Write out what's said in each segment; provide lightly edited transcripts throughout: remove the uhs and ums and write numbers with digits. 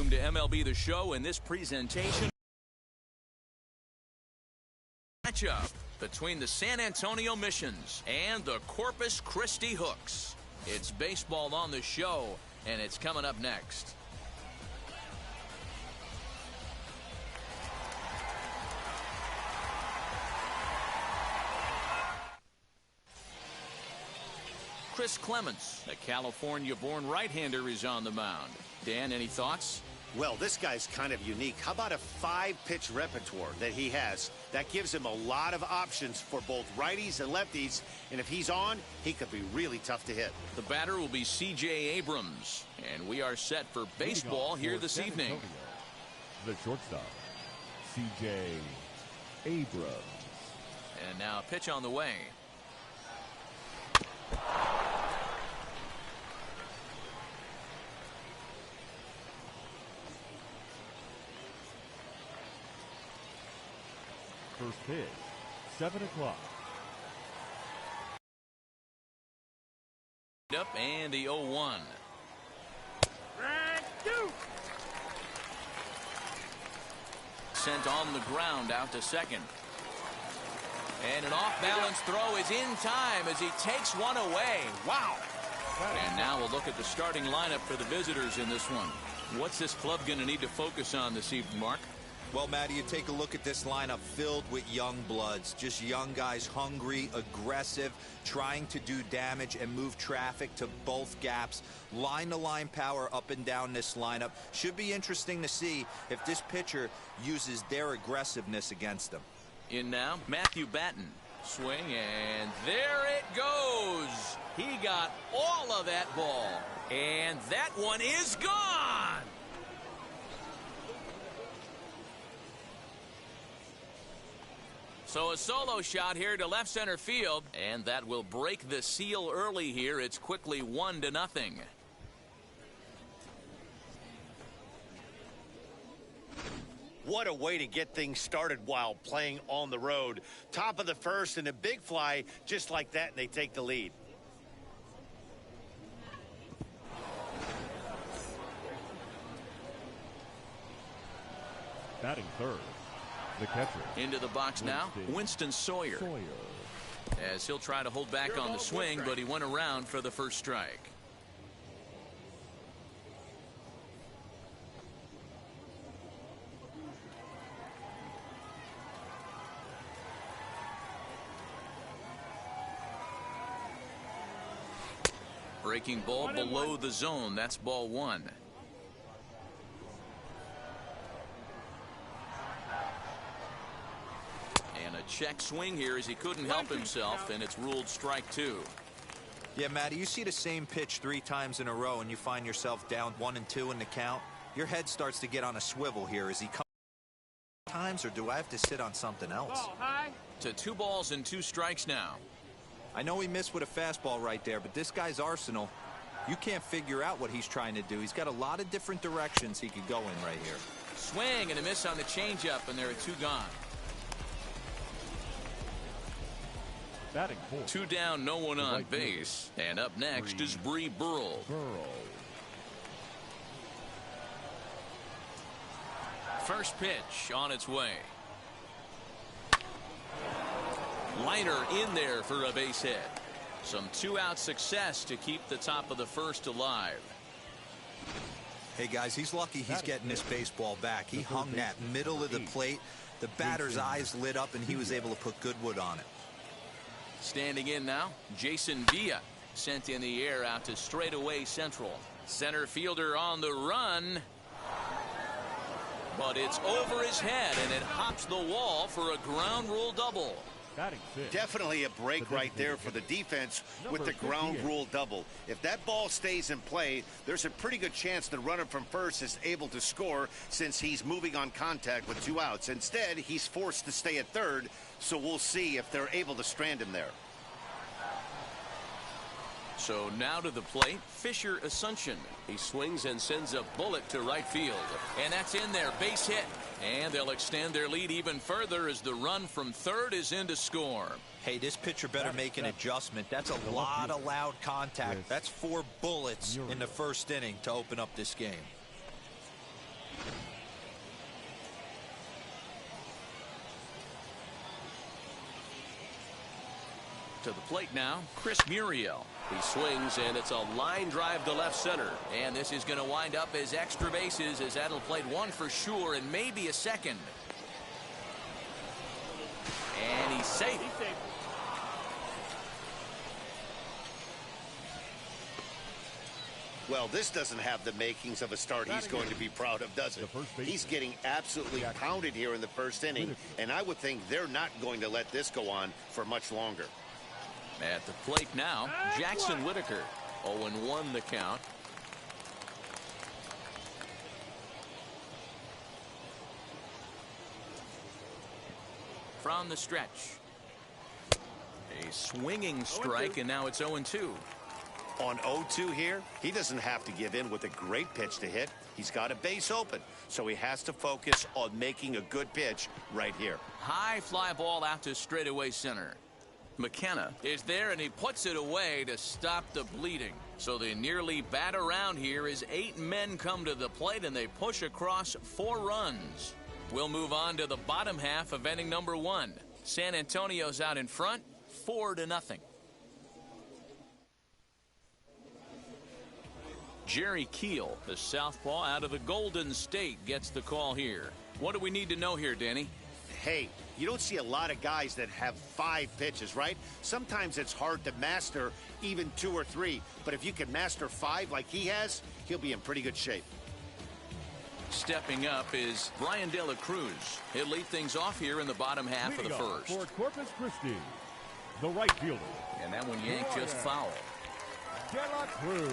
Welcome to MLB The Show. In this presentation, matchup between the San Antonio Missions and the Corpus Christi Hooks. It's baseball on the show, and it's coming up next. Chris Clements, a California-born right-hander, is on the mound. Dan, any thoughts? Well, this guy's kind of unique. How about a 5-pitch repertoire that he has? That gives him a lot of options for both righties and lefties. And if he's on, he could be really tough to hit. The batter will be C.J. Abrams. And we are set for baseball here this evening. The shortstop, C.J. Abrams. And now a pitch on the way. First pitch, 7 o'clock. Up and the 0-1. Sent on the ground out to second. And an off-balance throw is in time as he takes one away. Wow. And now we'll look at the starting lineup for the visitors in this one. What's this club going to need to focus on this evening, Mark? Well, Matty, you take a look at this lineup filled with young bloods, just young guys, hungry, aggressive, trying to do damage and move traffic to both gaps. Line-to-line power up and down this lineup. Should be interesting to see if this pitcher uses their aggressiveness against them. In now, Matthew Batten. Swing, and there it goes. He got all of that ball, and that one is gone. So a solo shot here to left center field, and that will break the seal early here. It's quickly 1-0. What a way to get things started while playing on the road. Top of the first and a big fly just like that, and they take the lead. Batting third, the catcher. Into the box now, Winston Sawyer. As he'll try to hold back on the swing, but he went around for the first strike. Breaking ball below the zone. That's ball 1. And a check swing here as he couldn't help himself, and it's ruled strike 2. Yeah, Matty, you see the same pitch 3 times in a row and you find yourself down 1-2 in the count. Your head starts to get on a swivel here. Is he coming times, or do I have to sit on something else? To 2 balls and 2 strikes now. I know he missed with a fastball right there, but this guy's arsenal, you can't figure out what he's trying to do. He's got a lot of different directions he could go in right here. Swing and a miss on the changeup, and there are 2 gone. Batting fourth. 2 down, no one on base. And up next is Bree Burrell. First pitch on its way. Liner in there for a base hit. Some 2-out success to keep the top of the first alive. Hey, guys, he's lucky he's getting this baseball back. He hung that middle of the plate. The batter's eyes lit up, and he was able to put good wood on it. Standing in now, Jason Villa. Sent in the air out to straightaway central. Center fielder on the run. But it's over his head, and it hops the wall for a ground rule double. Definitely a break right there for the defense with the ground rule double. If that ball stays in play, there's a pretty good chance the runner from first is able to score since he's moving on contact with 2 outs. Instead, he's forced to stay at third, so we'll see if they're able to strand him there. So now to the plate, Fisher Asuncion. He swings and sends a bullet to right field. And that's in there, base hit. And they'll extend their lead even further as the run from third is in to score. Hey, this pitcher better make an adjustment. That's a lot of loud contact. That's 4 bullets in the first inning to open up this game. To the plate now, Chris Muriel. He swings, and it's a line drive to left center. And this is going to wind up as extra bases, as that'll play one for sure and maybe a second. And he's safe. Well, this doesn't have the makings of a start he's going to be proud of, does it? He's getting absolutely pounded here in the first inning, and I would think they're not going to let this go on for much longer. At the plate now, Jackson Whitaker. 0-1 the count. From the stretch. A swinging strike, and now it's 0-2. On 0-2 here, he doesn't have to give in with a great pitch to hit. He's got a base open, so he has to focus on making a good pitch right here. High fly ball out to straightaway center. McKenna is there, and he puts it away to stop the bleeding. So they nearly bat around here as 8 men come to the plate, and they push across 4 runs. We'll move on to the bottom half of inning number 1. San Antonio's out in front, 4-0. Jerry Keel, the southpaw out of the Golden State, gets the call here. What do we need to know here, Danny? Hey, you don't see a lot of guys that have 5 pitches, right? Sometimes it's hard to master even 2 or 3. But if you can master 5 like he has, he'll be in pretty good shape. Stepping up is Brian De La Cruz. He'll lead things off here in the bottom half of the first. For Corpus Christi, the right fielder. And that one yanked just foul. De La Cruz.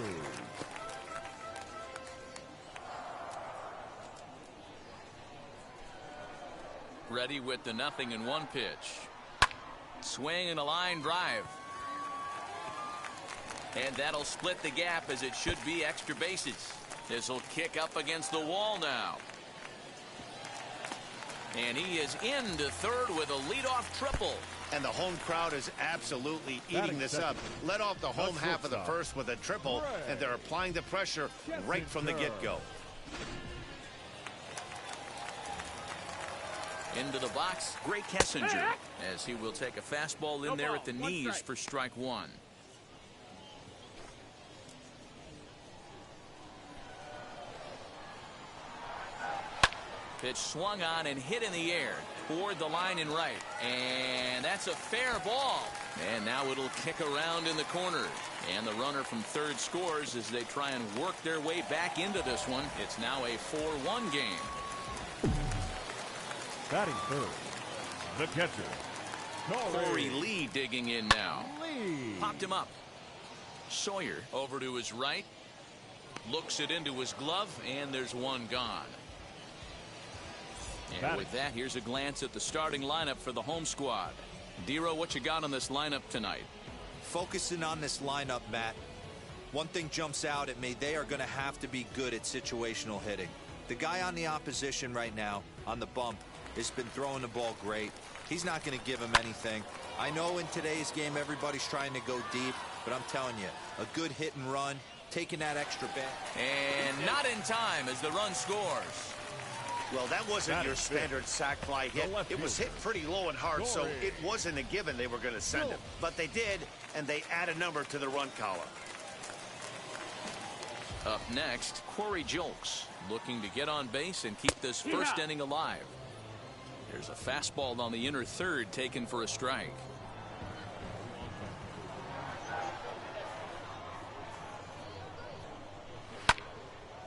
Ready with the 0-1 pitch. Swing and a line drive. And that'll split the gap, as it should be extra bases. This will kick up against the wall now. And he is into third with a leadoff triple. And the home crowd is absolutely eating this up. Let off the home half of the first with a triple, and they're applying the pressure right from the get-go. Into the box, Gray Kessinger, as he will take a fastball in there at the knees for strike 1. Pitch swung on and hit in the air toward the line and right. And that's a fair ball. And now it'll kick around in the corner. And the runner from third scores as they try and work their way back into this one. It's now a 4-1 game. Batting third, the catcher, Corey Lee digging in now. Lee. Popped him up. Sawyer over to his right. Looks it into his glove, and there's one gone. And with that, here's a glance at the starting lineup for the home squad. Dero, what you got on this lineup tonight? Focusing on this lineup, Matt. One thing jumps out at me. They are going to have to be good at situational hitting. The guy on the opposition right now on the bump has been throwing the ball great. He's not going to give him anything. I know in today's game everybody's trying to go deep, but I'm telling you, a good hit and run, taking that extra bat. And not in time as the run scores. Well, that wasn't your standard sac fly hit. It was hit pretty low and hard, so it wasn't a given they were going to send him. But they did, and they add a number to the run column. Up next, Corey Julks, looking to get on base and keep this first inning alive. There's a fastball on the inner third taken for a strike.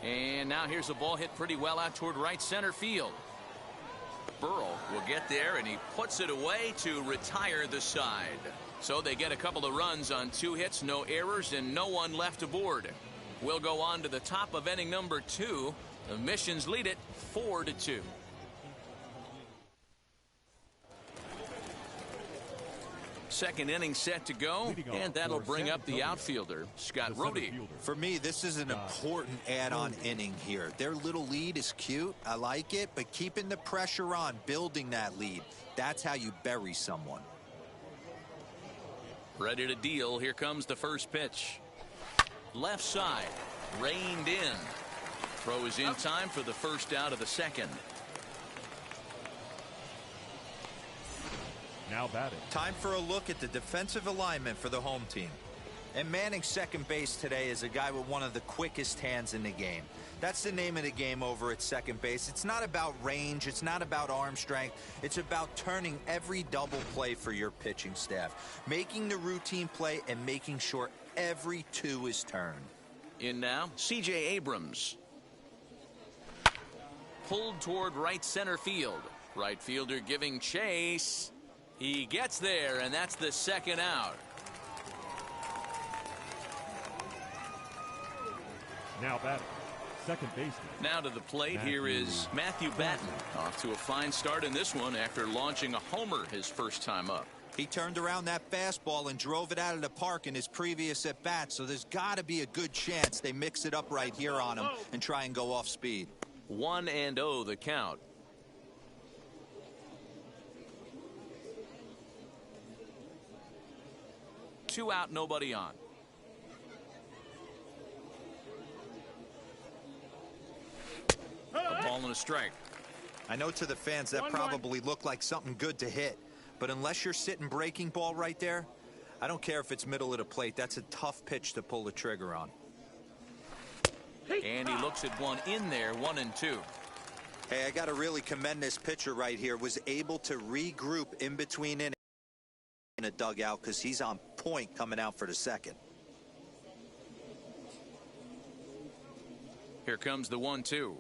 And now here's a ball hit pretty well out toward right center field. Burrow will get there, and he puts it away to retire the side. So they get a couple of runs on 2 hits, no errors, and no one left aboard. We'll go on to the top of inning number 2. The Missions lead it 4-2. Second inning set to go, and that'll bring up the outfielder, Scott Rohde. For me, this is an important add-on inning here. Their little lead is cute. I like it, but keeping the pressure on, building that lead, that's how you bury someone. Ready to deal. Here comes the first pitch. Left side, reined in. Throw is in time for the first out of the second. Now batting. Time for a look at the defensive alignment for the home team. And manning second base today is a guy with one of the quickest hands in the game. That's the name of the game over at second base. It's not about range. It's not about arm strength. It's about turning every double play for your pitching staff, making the routine play and making sure every two is turned. In now, C.J. Abrams. Pulled toward right center field. Right fielder giving chase. He gets there, and that's the second out. Now batting. Second baseman. Now to the plate, here is Matthew Batten. Off to a fine start in this one after launching a homer his first time up. He turned around that fastball and drove it out of the park in his previous at-bat, so there's got to be a good chance they mix it up right here on him and try and go off speed. 1-0 the count. Two out, nobody on. A ball and a strike. I know to the fans that probably looked like something good to hit, but unless you're sitting breaking ball right there, I don't care if it's middle of the plate. That's a tough pitch to pull the trigger on. And he looks at one in there, 1-2. Hey, I got to really commend this pitcher right here. Was able to regroup in between innings in a dugout because he's on point coming out for the second. Here comes the 1-2.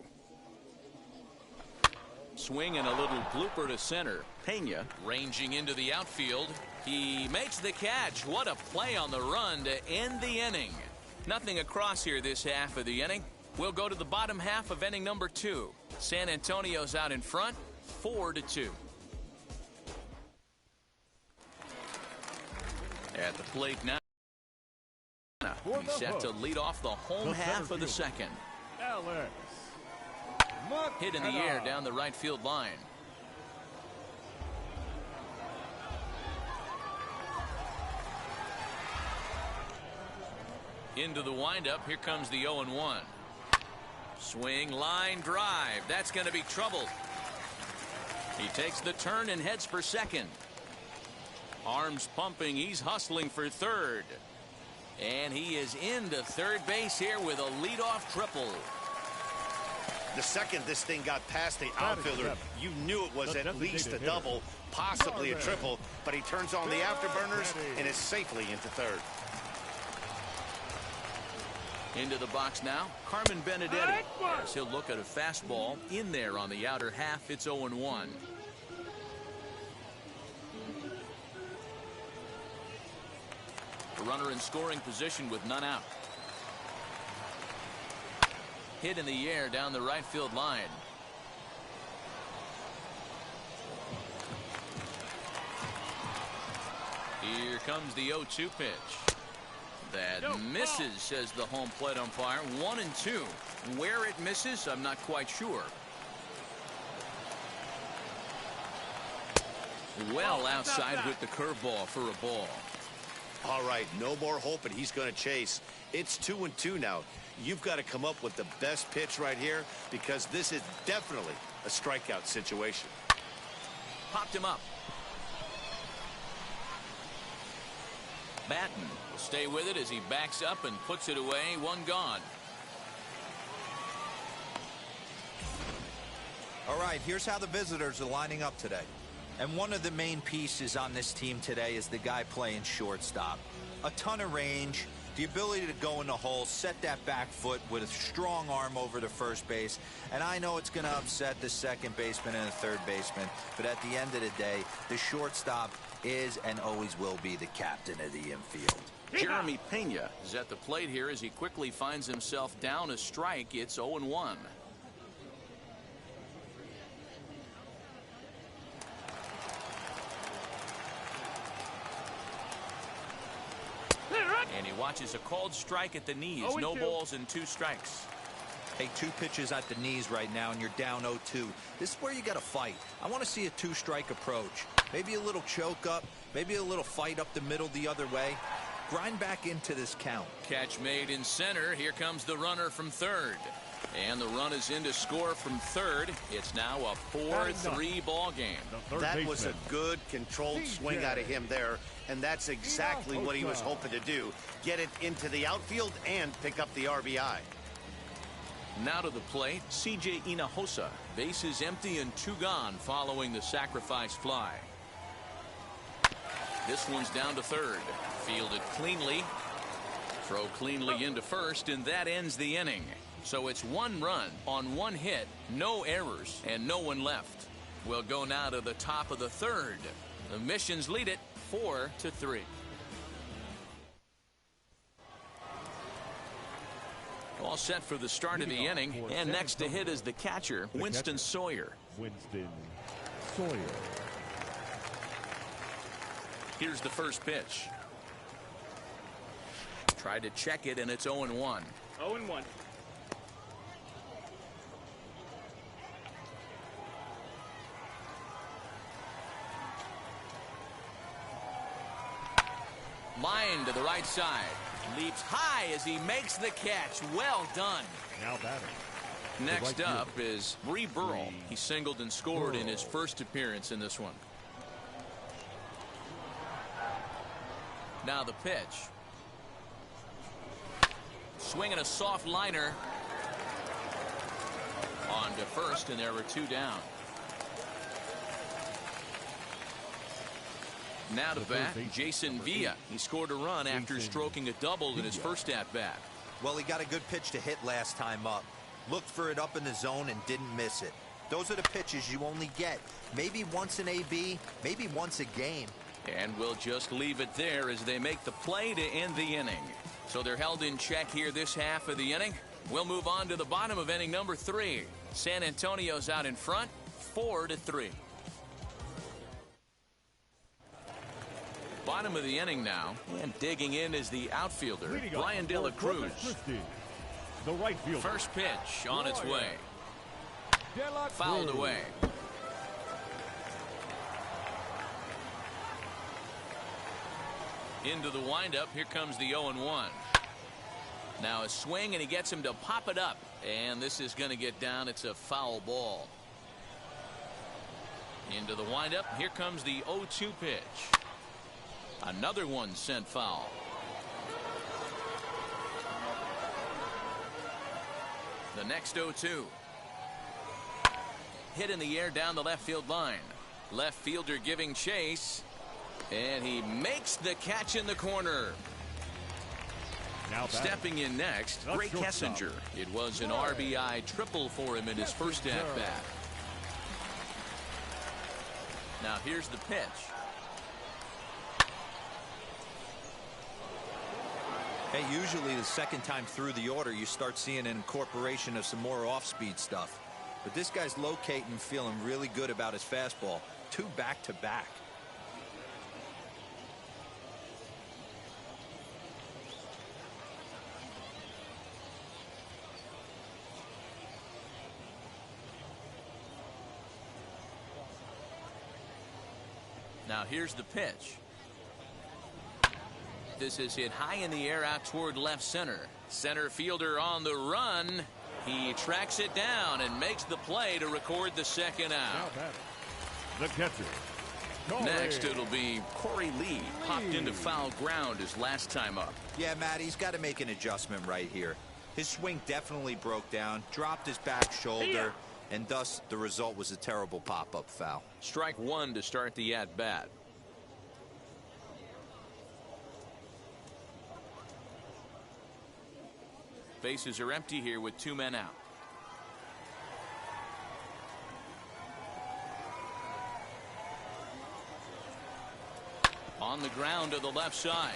Swing and a little blooper to center. Pena ranging into the outfield. He makes the catch. What a play on the run to end the inning. Nothing across here this half of the inning. We'll go to the bottom half of inning number 2. San Antonio's out in front, 4-2. At the plate now. He's set to lead off the home half of the second. Alex. Hit in the air down the right field line. Into the windup. Here comes the 0-1. Swing, line, drive. That's going to be trouble. He takes the turn and heads for second. Arms pumping. He's hustling for third. And he is into third base here with a leadoff triple. The second this thing got past the outfielder, you knew it was at least a double, possibly a triple, but he turns on the afterburners and is safely into third. Into the box now, Carmen Benedetti. As he'll look at a fastball in there on the outer half. It's 0-1. The runner in scoring position with none out. Hit in the air down the right field line. Here comes the 0-2 pitch. That misses, says the home plate umpire. 1-2. Where it misses, I'm not quite sure. Well outside with the curveball for a ball. All right, no more hoping he's going to chase. It's 2-2 now. You've got to come up with the best pitch right here because this is definitely a strikeout situation. Popped him up. Batten will stay with it as he backs up and puts it away. One gone. All right, here's how the visitors are lining up today. And one of the main pieces on this team today is the guy playing shortstop. A ton of range, the ability to go in the hole, set that back foot with a strong arm over to first base. And I know it's going to upset the second baseman and the third baseman, but at the end of the day, the shortstop is and always will be the captain of the infield. Jeremy Pena is at the plate here as he quickly finds himself down a strike. It's 0-1. And he watches a called strike at the knees. No balls and 2 strikes. Hey, 2 pitches at the knees right now, and you're down 0-2. This is where you got to fight. I want to see a 2-strike approach. Maybe a little choke up, maybe a little fight up the middle the other way. Grind back into this count. Catch made in center. Here comes the runner from third. And the run is in to score from third. It's now a 4-3 ball game. That was a good controlled swing out of him there, and that's exactly what he was hoping to do. Get it into the outfield and pick up the RBI. Now to the plate, C.J. Hinojosa. Bases empty and 2 gone following the sacrifice fly. This one's down to third. Fielded cleanly. Throw cleanly into first, and that ends the inning. So it's 1 run on 1 hit, no errors, and no one left. We'll go now to the top of the third. The Missions lead it 4-3. All set for the start of the inning, and next to hit is the catcher, Winston Sawyer. Winston Sawyer. Here's the first pitch. Tried to check it, and it's 0-1. 0-1. Line to the right side. Leaps high as he makes the catch. Well done. Now batting. Next up is Bree Burrell. He singled and scored in his first appearance in this one. Now the pitch. Swinging a soft liner. On to first, and there were 2 down. Now to bat, Jason Villa. He scored a run after stroking a double in his first at-bat. Well, he got a good pitch to hit last time up. Looked for it up in the zone and didn't miss it. Those are the pitches you only get. Maybe once an AB, maybe once a game. And we'll just leave it there as they make the play to end the inning. So they're held in check here this half of the inning. We'll move on to the bottom of inning number 3. San Antonio's out in front, 4-3. Bottom of the inning now, and digging in is the outfielder, Brian De La Cruz. Christi, the right fielder. First pitch on its way. Fouled away. Into the windup. Here comes the 0-1. Now a swing, and he gets him to pop it up. And this is going to get down. It's a foul ball. Into the windup. Here comes the 0-2 pitch. Another one sent foul. The next 0-2. Hit in the air down the left field line. Left fielder giving chase. And he makes the catch in the corner. Now stepping in next, Greg Kessinger. It was an RBI triple for him in his first at-bat. Now here's the pitch. Hey, usually the second time through the order, you start seeing an incorporation of some more off-speed stuff. But this guy's locating, feeling really good about his fastball. 2 back-to-back. Now here's the pitch. This is hit high in the air out toward left center. Center fielder on the run. He tracks it down and makes the play to record the second out. The catcher. Next it'll be Corey Lee. Popped into foul ground his last time up. Yeah, Matt, he's got to make an adjustment right here. His swing definitely broke down, dropped his back shoulder, and thus the result was a terrible pop-up foul. Strike 1 to start the at-bat. Bases are empty here with 2 men out. On the ground to the left side.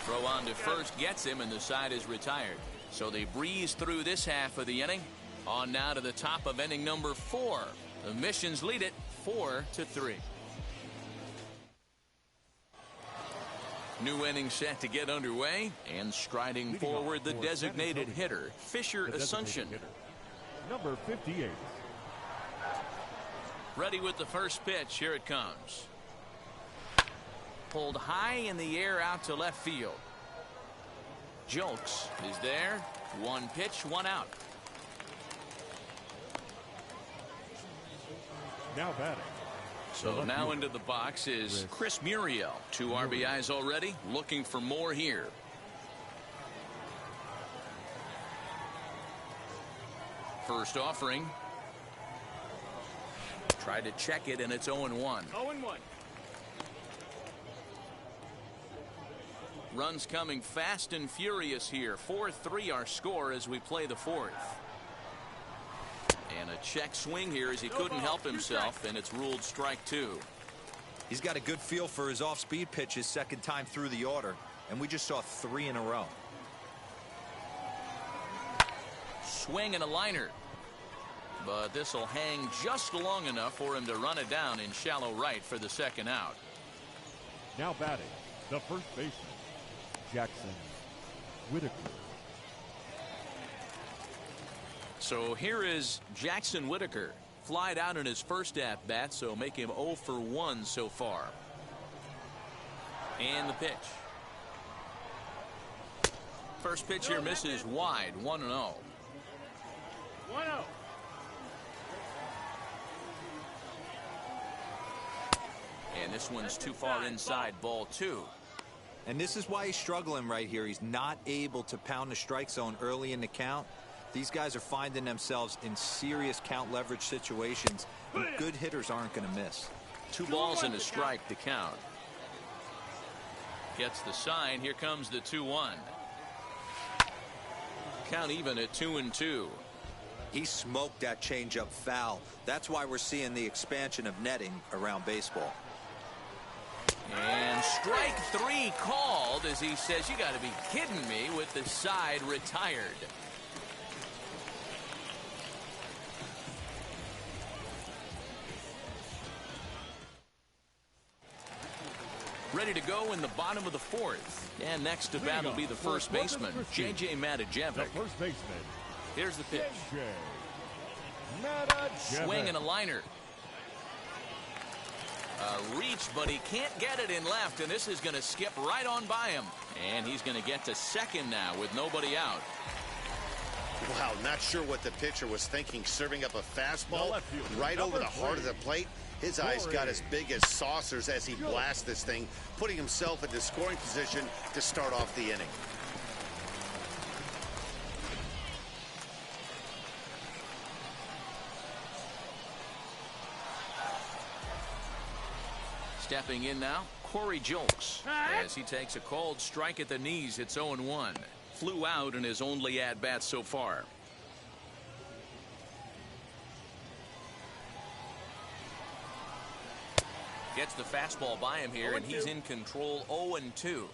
Throw on to first gets him, and the side is retired. So they breeze through this half of the inning. On now to the top of inning number 4. The Missions lead it 4-3. New inning set to get underway, and striding forward the designated hitter, Fisher Asuncion. Number 58. Ready with the first pitch. Here it comes. pulled high in the air out to left field. Jolks is there. One pitch, one out. Now batting. So now into the box is Chris Muriel. 2 RBIs already. Looking for more here. First offering. Tried to check it, and it's 0-1. 0-1. Runs coming fast and furious here. 4-3 our score as we play the 4th. And a check swing here as he couldn't help himself, and it's ruled strike 2. He's got a good feel for his off-speed pitches second time through the order, and we just saw 3 in a row. Swing and a liner. But this will hang just long enough for him to run it down in shallow right for the second out. Now batting, the first baseman, Jackson Whitaker. So here is Jackson Whitaker. Flied out in his first at-bat, so make him 0 for 1 so far. And the pitch. First pitch here misses wide, 1-0. 1-0. And this one's too far inside, ball 2. And this is why he's struggling right here. He's not able to pound the strike zone early in the count. These guys are finding themselves in serious count leverage situations, and good hitters aren't going to miss. 2 balls and a strike to count. Gets the sign. Here comes the 2-1. Count even at 2-2. He smoked that changeup foul. That's why we're seeing the expansion of netting around baseball. And strike 3 called as he says, "You got to be kidding me," with the side retired. Ready to go in the bottom of the 4th. And next to bat will be the first baseman, J.J. The Matijevic. first baseman, Here's the pitch. J.J. Matijevic. Swing and a liner. A reach, but he can't get it in left, and this is going to skip right on by him. And he's going to get to second now with nobody out. Wow, not sure what the pitcher was thinking, serving up a fastball right over the heart of the plate. His eyes got as big as saucers as he blasts this thing, putting himself into scoring position to start off the inning. Stepping in now, Corey Jolks. As he takes a called strike at the knees, it's 0-1. Flew out in his only at-bat so far. Gets the fastball by him here, and he's in control. 0-2.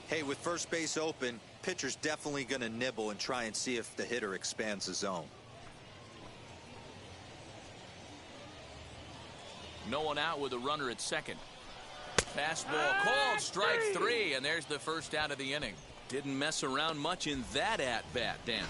Hey, with first base open, pitcher's definitely going to nibble and try and see if the hitter expands the zone. No one out with a runner at second. Fastball called, strike 3, and there's the first out of the inning. Didn't mess around much in that at-bat, Dan.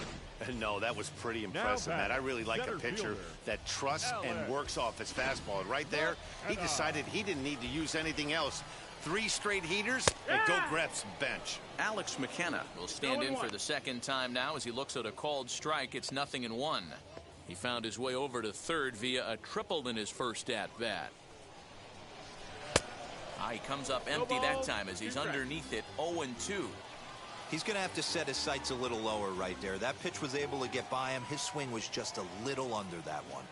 No, that was pretty impressive, Matt. I really like a pitcher that trusts and works off his fastball. And right there, he decided he didn't need to use anything else. 3 straight heaters, and go grab some bench. Alex McKenna will stand in for the second time now as he looks at a called strike. It's 0-1. He found his way over to third via a triple in his first at-bat. He comes up empty that time as he's underneath it. 0-2. He's going to have to set his sights a little lower right there. That pitch was able to get by him. His swing was just a little under that one.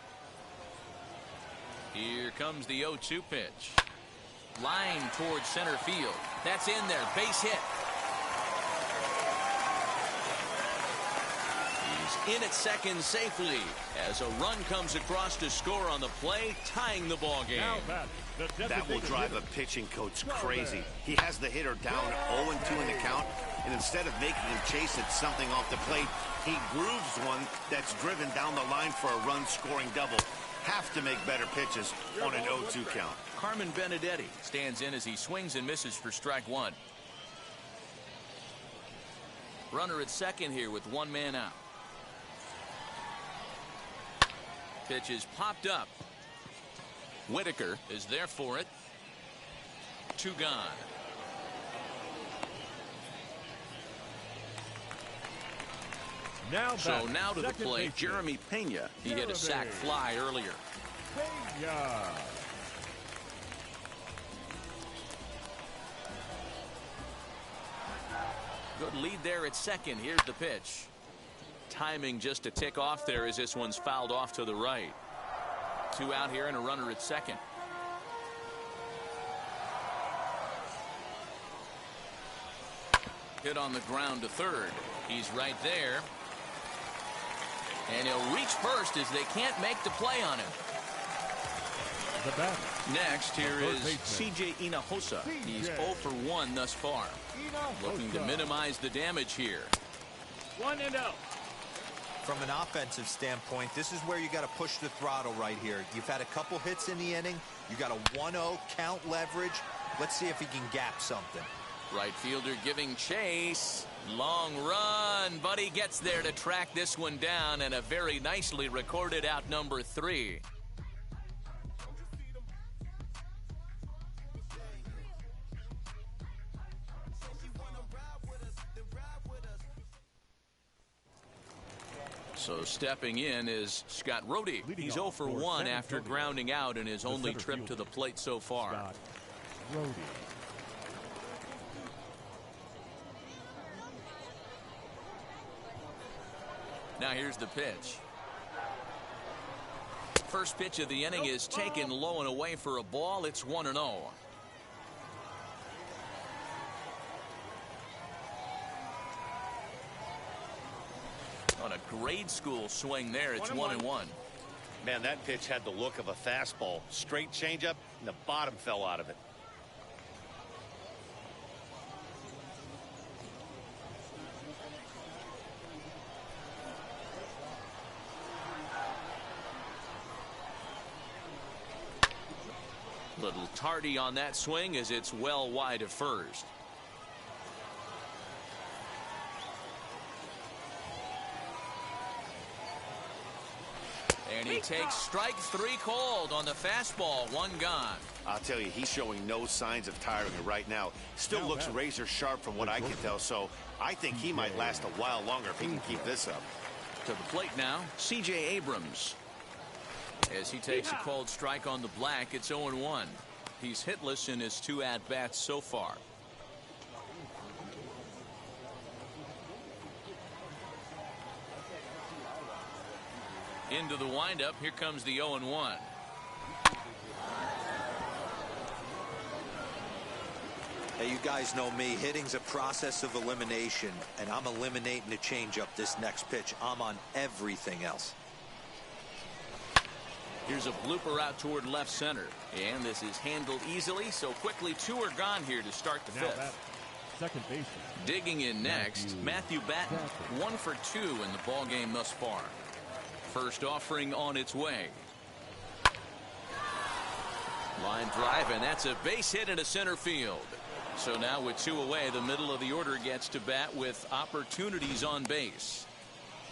Here comes the 0-2 pitch. Line towards center field. That's in there. Base hit. He's in at second safely as a run comes across to score on the play, tying the ball game. That will drive a pitching coach crazy. He has the hitter down 0-2 in the count, and instead of making him chase it something off the plate, he grooves one that's driven down the line for a run-scoring double. Have to make better pitches on an 0-2 count. Carmen Benedetti stands in as he swings and misses for strike 1. Runner at second here with 1 man out. Pitch is popped up. Whitaker is there for it. 2 gone. Now So batting, now to the second plate, baseman, Jeremy Pena. He hit a sac fly earlier. Pena. Good lead there at second. Here's the pitch. Timing just a tick off there as this one's fouled off to the right. 2 out here and a runner at second. Hit on the ground to third. He's right there. And he'll reach first as they can't make the play on him. The batter. Next, here The is third baseman. CJ Hinojosa. He's CJ. 0 for 1 thus far. Looking to minimize the damage here. 1-0. From an offensive standpoint, this is where you got to push the throttle right here. You've had a couple hits in the inning. You got a 1-0 count leverage. Let's see if he can gap something. Right fielder giving chase. Long run, but he gets there to track this one down, and a very nicely recorded out number 3. So stepping in is Scott Rohde. He's 0 for 1 after grounding out in his only trip to the plate so far. Scott Rohde. Now here's the pitch. First pitch of the inning is taken low and away for a ball. It's 1-0. On a grade school swing there, it's 1-1. Man, that pitch had the look of a fastball. Straight changeup, and the bottom fell out of it. Little tardy on that swing as it's well wide of first. And he takes strike 3 cold on the fastball. 1 gone. I'll tell you, he's showing no signs of tiring right now. Still looks razor sharp from what I can tell, so I think he might last a while longer if he can keep this up. To the plate now, C.J. Abrams. As he takes a cold strike on the black, it's 0-1. He's hitless in his 2 at-bats so far. Into the windup, here comes the 0-1. Hey, you guys know me. Hitting's a process of elimination, and I'm eliminating the changeup this next pitch. I'm on everything else. Here's a blooper out toward left center. And this is handled easily, so quickly 2 are gone here to start the 5th. Second baseman. Digging in next, Matthew Batten. 1 for 2 in the ball game thus far. First offering on its way. Line drive, and that's a base hit into center field. So now with 2 away, the middle of the order gets to bat with opportunities on base.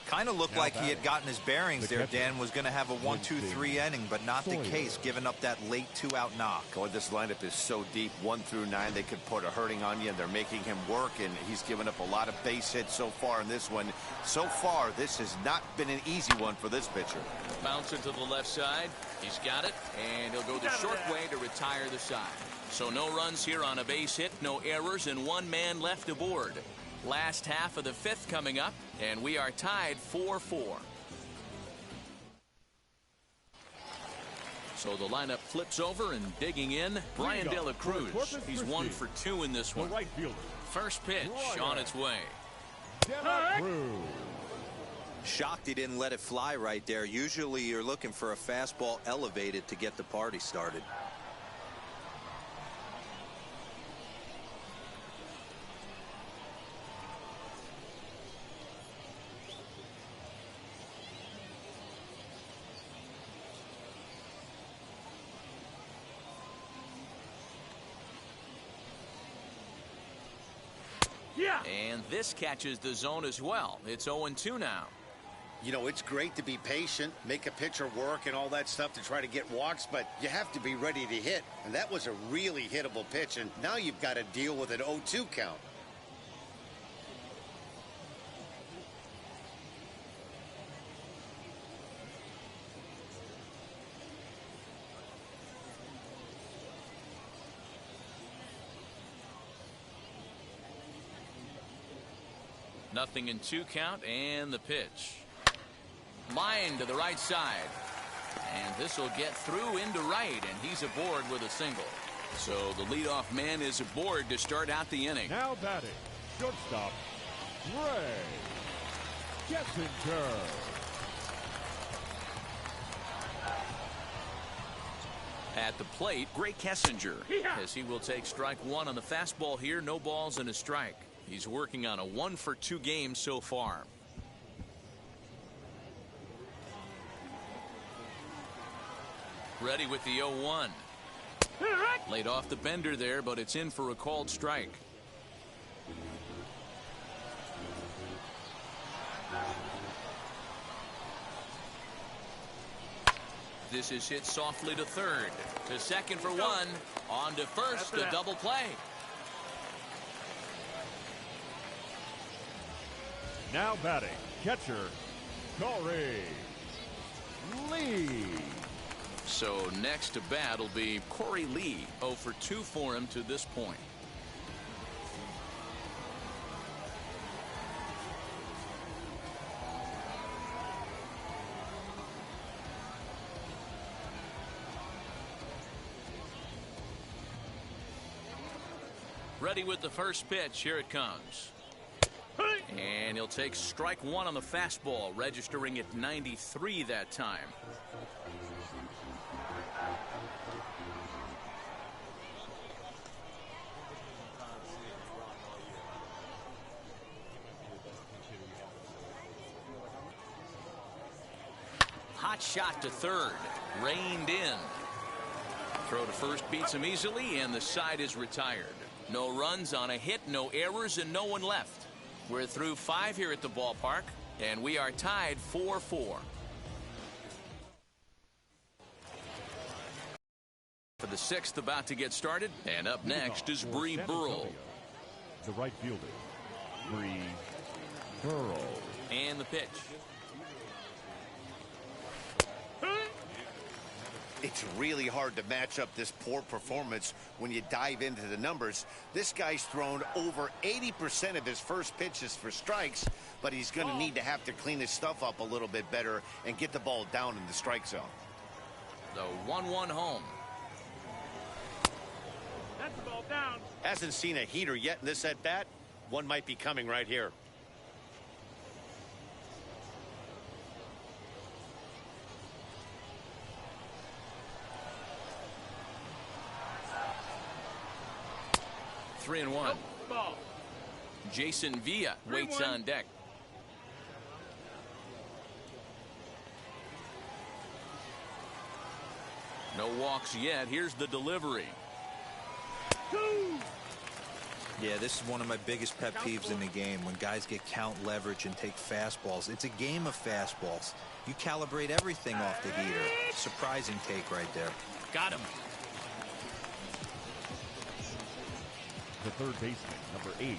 Kind of looked like he had gotten his bearings there. Dan was going to have a 1-2-3 inning, but not the case, giving up that late 2-out knock. God, this lineup is so deep, 1 through 9. They could put a hurting on you, and they're making him work, and he's given up a lot of base hits so far in this one. So far, this has not been an easy one for this pitcher. Bouncing to the left side. He's got it, and he'll go the short way to retire the side. So no runs here on a base hit, no errors, and 1 man left aboard. Last half of the 5th coming up, and we are tied 4-4. So the lineup flips over, and digging in, Brian De La Cruz. He's 1 for 2 in this one. Right fielder. First pitch on its way. De La Cruz. Shocked he didn't let it fly right there. Usually you're looking for a fastball elevated to get the party started. And this catches the zone as well. It's 0-2 now. You know, it's great to be patient, make a pitcher work and all that stuff to try to get walks, but you have to be ready to hit. And that was a really hittable pitch, and now you've got to deal with an 0-2 count. Nothing in 2 count, and the pitch. Line to the right side. And this will get through into right, and he's aboard with a single. So the leadoff man is aboard to start out the inning. Now batting, shortstop, Ray Kessinger. At the plate, Gray Kessinger, as he will take strike 1 on the fastball here. No balls and a strike. He's working on a 1-for-2 game so far. Ready with the 0-1. Laid off the bender there, but it's in for a called strike. This is hit softly to third. To second for 1. On to first, a double play. Now batting, catcher, Corey Lee. So next to bat will be Corey Lee. 0-for-2 for him to this point. Ready with the first pitch. Here it comes. And he'll take strike 1 on the fastball, registering at 93 that time. Hot shot to third. Reined in. Throw to first beats him easily, and the side is retired. No runs on a hit, no errors, and no one left. We're through 5 here at the ballpark, and we are tied 4-4. For the 6th about to get started, and up next is Bree Burrell. The right fielder, Bree Burrell. And the pitch. It's really hard to match up this poor performance when you dive into the numbers. This guy's thrown over 80% of his first pitches for strikes, but he's going to need to have to clean his stuff up a little bit better and get the ball down in the strike zone. The 1-1 home. That's the ball down. Hasn't seen a heater yet in this at-bat. One might be coming right here. Three and 1. Jason Villa waits on deck. No walks yet. Here's the delivery. Yeah, this is one of my biggest pet peeves in the game, when guys get count leverage and take fastballs. It's a game of fastballs. You calibrate everything off the heater. Surprising take right there. Got him. The third baseman, number 8.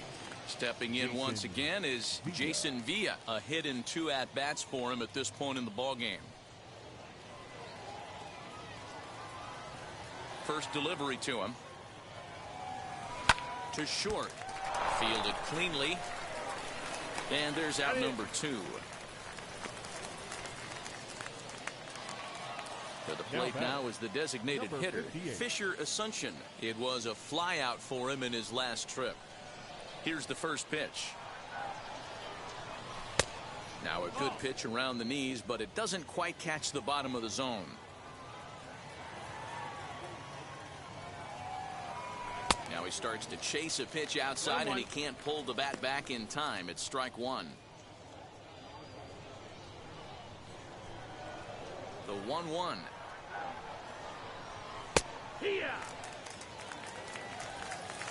Stepping in once again is Jason Villa. A hit in 2 at-bats for him at this point in the ballgame. First delivery to him. To short. Fielded cleanly. And there's out number 2. To the plate now is the designated hitter, Fisher Asuncion. It was a flyout for him in his last trip. Here's the first pitch. Now a good pitch around the knees, but it doesn't quite catch the bottom of the zone. Now he starts to chase a pitch outside, and he can't pull the bat back in time. It's strike 1. The 1-1.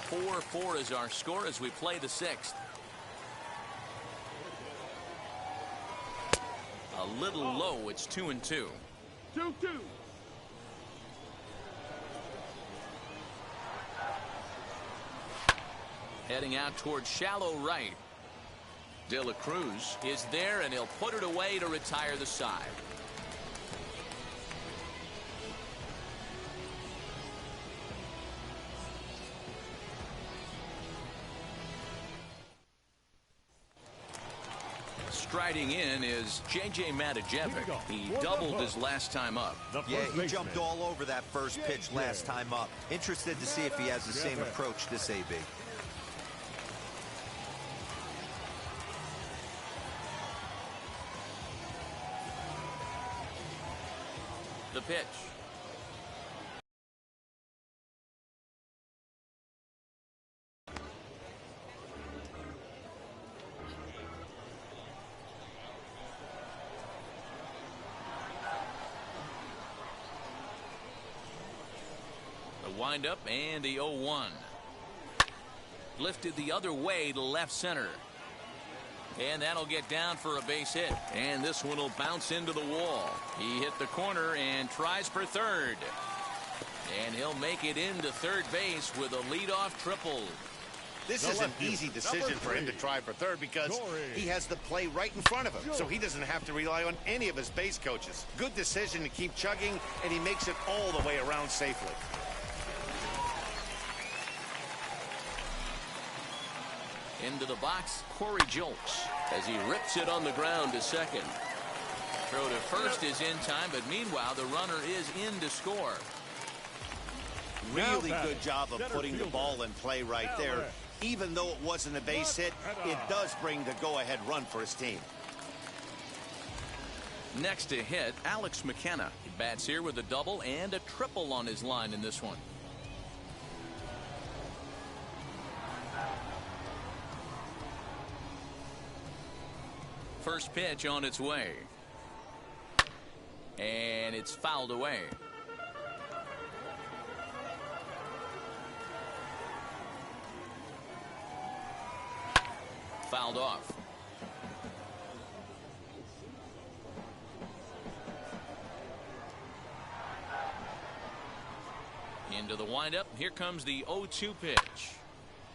4-4 is our score as we play the 6th. A little low. It's 2-2. 2-2. Heading out towards shallow right. De La Cruz is there, and he'll put it away to retire the side. Striding in is JBaker. He doubled his last time up. Yeah, he jumped all over that first pitch last time up. Interested to see if he has the same approach this AB. The pitch. The windup and the 0-1. Lifted the other way to left center. And that'll get down for a base hit. And this one will bounce into the wall. He hit the corner and tries for third. And he'll make it into third base with a leadoff triple. This is an easy decision for him to try for third because he has the play right in front of him, so he doesn't have to rely on any of his base coaches. Good decision to keep chugging, and he makes it all the way around safely. Into the box, Corey jolts as he rips it on the ground to second. Throw to first is in time, but meanwhile the runner is in to score. Really good job of putting the ball in play right there. Even though it wasn't a base hit, it does bring the go-ahead run for his team. Next to hit, Alex McKenna. He bats here with a double and a triple on his line in this one. First pitch on its way. And it's fouled away. Fouled off. Into the windup. Here comes the 0-2 pitch.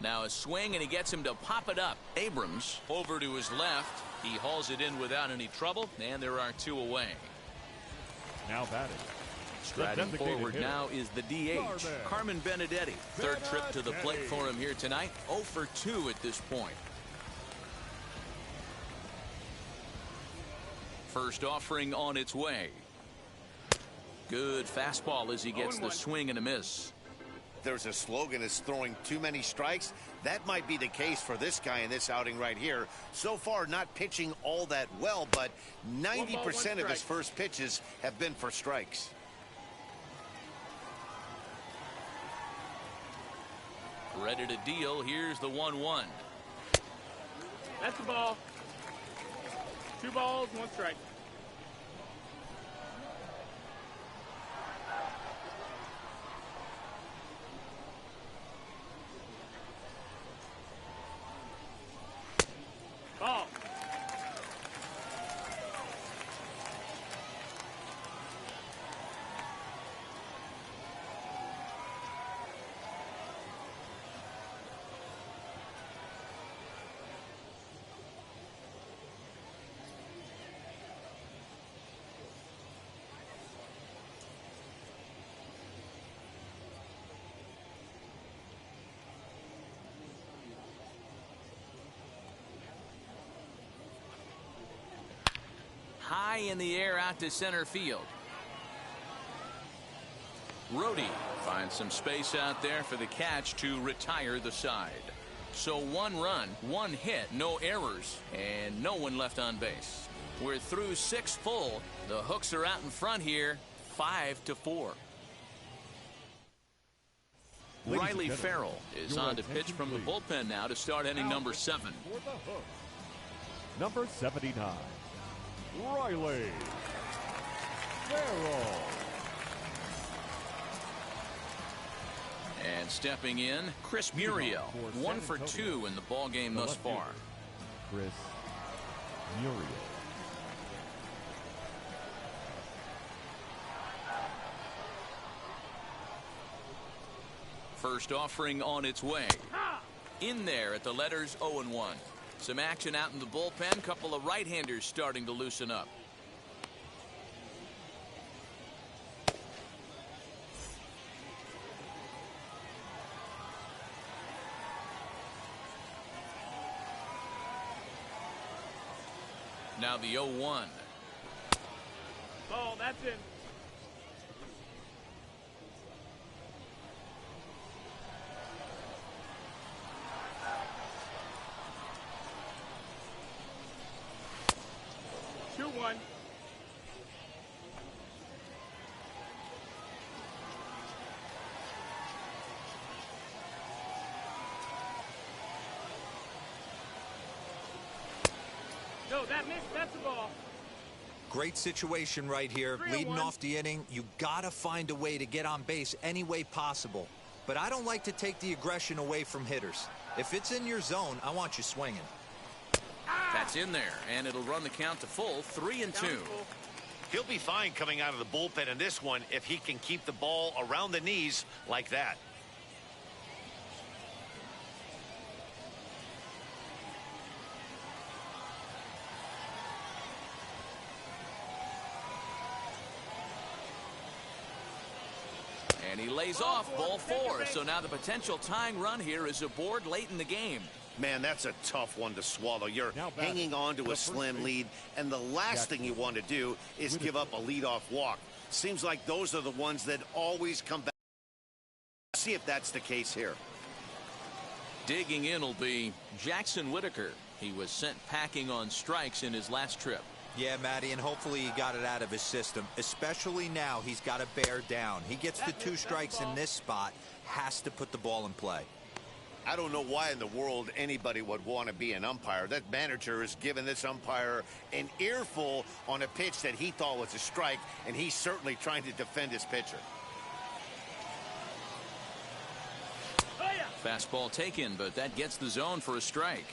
Now a swing, and he gets him to pop it up. Abrams over to his left. He hauls it in without any trouble, and there are two away. Now batting. Striding forward now is the DH, Carmen Benedetti. Third trip to the plate for him here tonight. 0 for 2 at this point. First offering on its way. Good fastball as he gets the swing and a miss. There's a slogan as throwing too many strikes. That might be the case for this guy in this outing right here. So far, not pitching all that well, but 90% of his first pitches have been for strikes. Ready to deal. Here's the 1-1. That's the ball. 2 balls, 1 strike. Ball. High in the air out to center field. Rhodey finds some space out there for the catch to retire the side. So 1 run, 1 hit, no errors, and no one left on base. We're through 6 full. The Hooks are out in front here, 5-4. Riley Farrell is on to pitch from the bullpen now to start inning number 7. For the Hooks, number 79, Riley Farrell. And stepping in, Chris Muriel, 1 for 2 in the ball game thus far. Chris Muriel. First offering on its way. In there at the letters 0-1. Some action out in the bullpen. Couple of right-handers starting to loosen up. Now the 0-1. Ball, that's in. One. No, that missed. That's the ball. Great situation right here. Leading off the inning, you gotta find a way to get on base any way possible. But I don't like to take the aggression away from hitters. If it's in your zone, I want you swinging. That's in there, and it'll run the count to full, 3-2. He'll be fine coming out of the bullpen in this one if he can keep the ball around the knees like that. And he lays off, ball 4. So now the potential tying run here is aboard late in the game. Man, that's a tough one to swallow. You're hanging on to a slim lead, and the last thing you want to do is give up a leadoff walk. Seems like those are the ones that always come back. See if that's the case here. Digging in will be Jackson Whitaker. He was sent packing on strikes in his last trip. Yeah, Matty, and hopefully he got it out of his system. Especially now, he's got to bear down. He gets the 2 strikes in this spot, has to put the ball in play. I don't know why in the world anybody would want to be an umpire. That manager has given this umpire an earful on a pitch that he thought was a strike, and he's certainly trying to defend his pitcher. Fastball taken, but that gets the zone for a strike.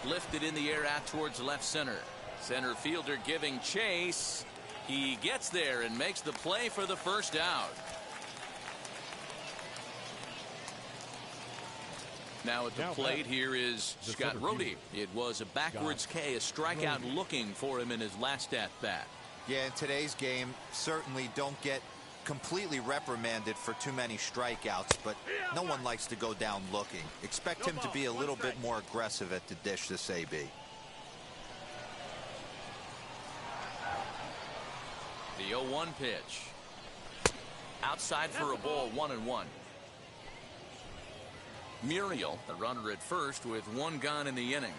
Lifted in the air out towards left center. Center fielder giving chase. He gets there and makes the play for the first out. Now at the plate here is Scott Rohde. It was a backwards K, a strikeout looking for him in his last at bat. Yeah, in today's game, certainly don't get completely reprimanded for too many strikeouts, but no one likes to go down looking. Expect him to be a little bit more aggressive at the dish this AB. The 0-1 pitch. Outside for a ball, 1-1. Muriel, the runner at first with 1 gone in the inning.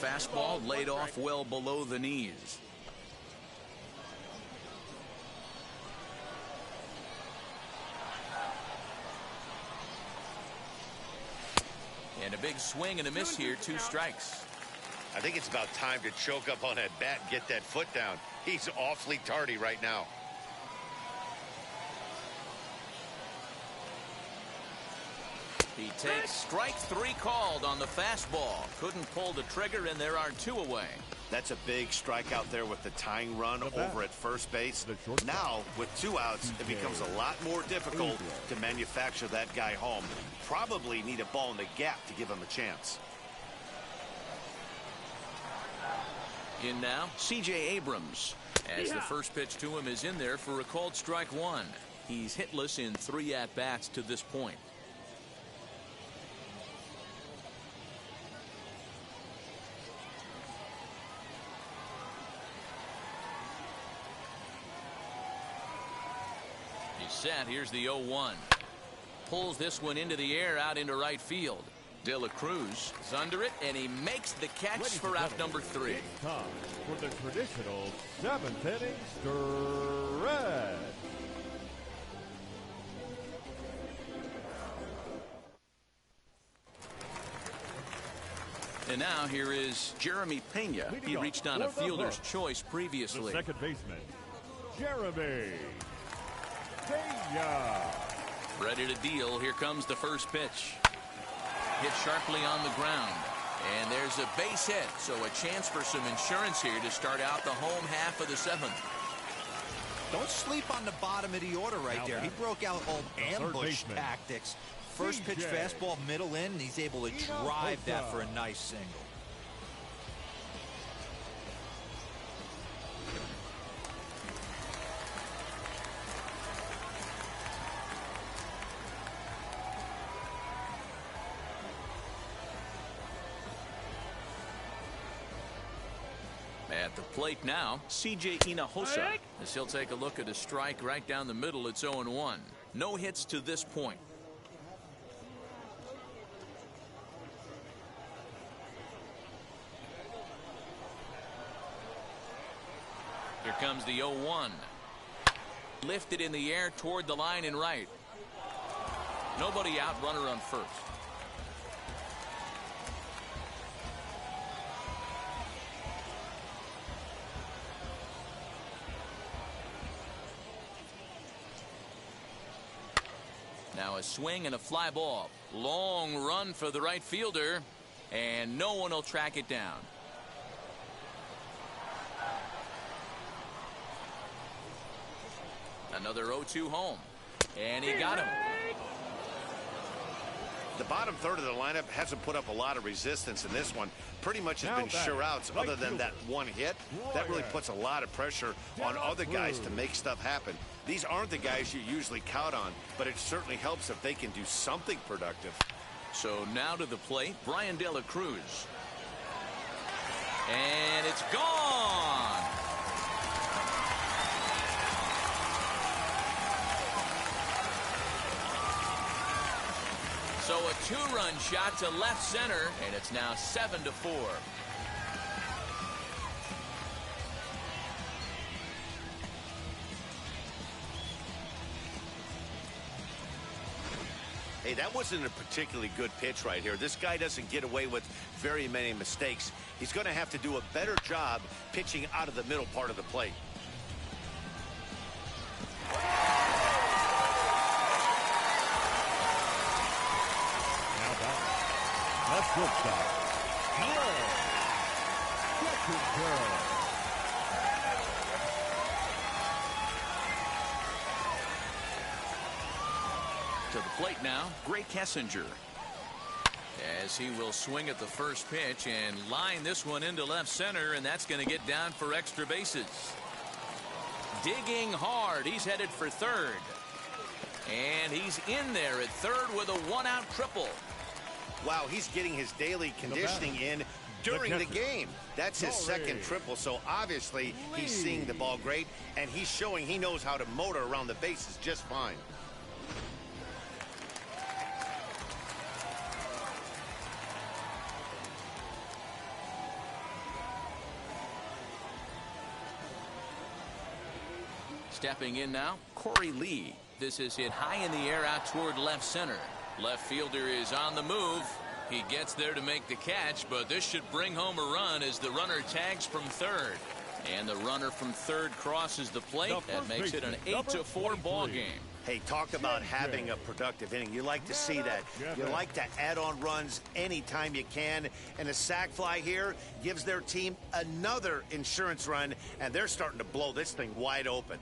Fastball laid off well below the knees. And a big swing and a miss here, 2 strikes. I think it's about time to choke up on that bat and get that foot down. He's awfully tardy right now. He takes strike 3 called on the fastball. Couldn't pull the trigger, and there are 2 away. That's a big strikeout there with the tying run over at first base. Now, with 2 outs, it becomes a lot more difficult to manufacture that guy home. Probably need a ball in the gap to give him a chance. In now, C.J. Abrams. As the first pitch to him is in there for a called strike 1. He's hitless in 3 at-bats to this point. Set. Here's the 0-1. Pulls this one into the air out into right field. De La Cruz is under it, and he makes the catch for out number 3. It's time for the traditional 7th inning stretch. And now here is Jeremy Pena. He reached on a fielder's choice previously. The second baseman, Jeremy Ready to deal. Here comes the first pitch. Hit sharply on the ground. And there's a base hit, so a chance for some insurance here to start out the home half of the seventh. Don't sleep on the bottom of the order right there. He broke out old ambush tactics. First pitch fastball middle in, and he's able to drive that for a nice single. At the plate now, CJ Hinojosa, as he'll take a look at a strike right down the middle. It's 0-1. No hits to this point. Here comes the 0-1. Lifted in the air toward the line and right. Nobody out, runner on first. Now a swing and a fly ball. Long run for the right fielder, and no one will track it down. Another 0-2 home, and he got him. The bottom third of the lineup hasn't put up a lot of resistance in this one. Pretty much has been sure outs other than that one hit. That really puts a lot of pressure on other guys to make stuff happen. These aren't the guys you usually count on, but it certainly helps if they can do something productive. So now to the plate, Brian De La Cruz. And it's gone. So a two-run shot to left center, and it's now 7-4. Hey, that wasn't a particularly good pitch right here. This guy doesn't get away with very many mistakes. He's going to have to do a better job pitching out of the middle part of the plate. That's good stuff. Second girl. To the plate now, Gray Kessinger. As he will swing at the first pitch and line this one into left center, and that's going to get down for extra bases. Digging hard, he's headed for third. And he's in there at third with a one-out triple. Wow, he's getting his daily conditioning in during the game. That's his second triple, so obviously he's seeing the ball great, and he's showing he knows how to motor around the bases just fine. Stepping in now, Corey Lee. This is hit high in the air out toward left center. Left fielder is on the move. He gets there to make the catch, but this should bring home a run as the runner tags from third. And the runner from third crosses the plate. That makes it an 8-4 ball game. Hey, talk about having a productive inning. You like to see that. You like to add on runs anytime you can. And a sac fly here gives their team another insurance run, and they're starting to blow this thing wide open.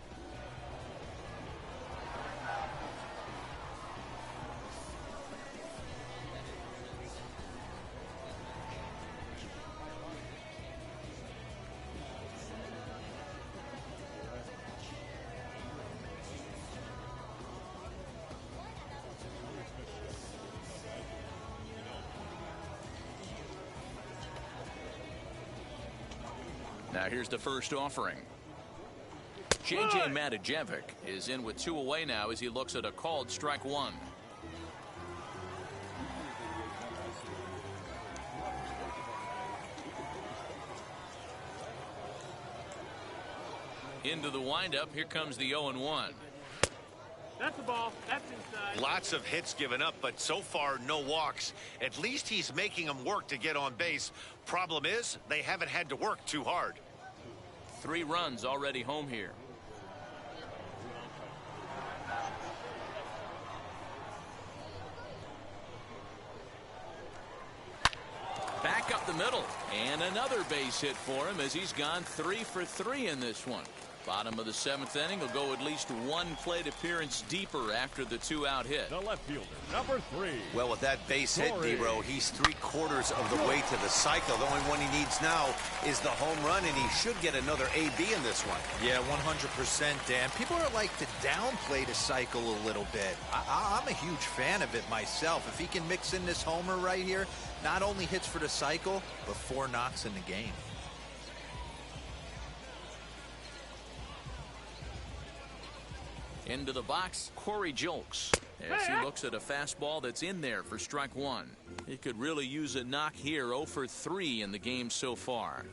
Now here's the first offering. J.J. Matijevic is in with 2 away now as he looks at a called strike one. Into the windup. Here comes the 0-1. That's the ball. That's inside. Lots of hits given up, but so far no walks. At least he's making them work to get on base. Problem is, they haven't had to work too hard. 3 runs already home here. the middle. And another base hit for him as he's gone 3 for 3 in this one. Bottom of the 7th inning will go at least one plate appearance deeper after the 2-out hit. The left fielder, number 3. Well, with that base hit, Dero, he's 3/4 of the way to the cycle. The only one he needs now is the home run, and he should get another AB in this one. Yeah, 100%, Dan. People are like to downplay the cycle a little bit. I'm a huge fan of it myself. If he can mix in this homer right here, not only hits for the cycle, but 4 knocks in the game. Into the box, Corey Julks, as he looks at a fastball that's in there for strike 1. He could really use a knock here. 0 for 3 in the game so far.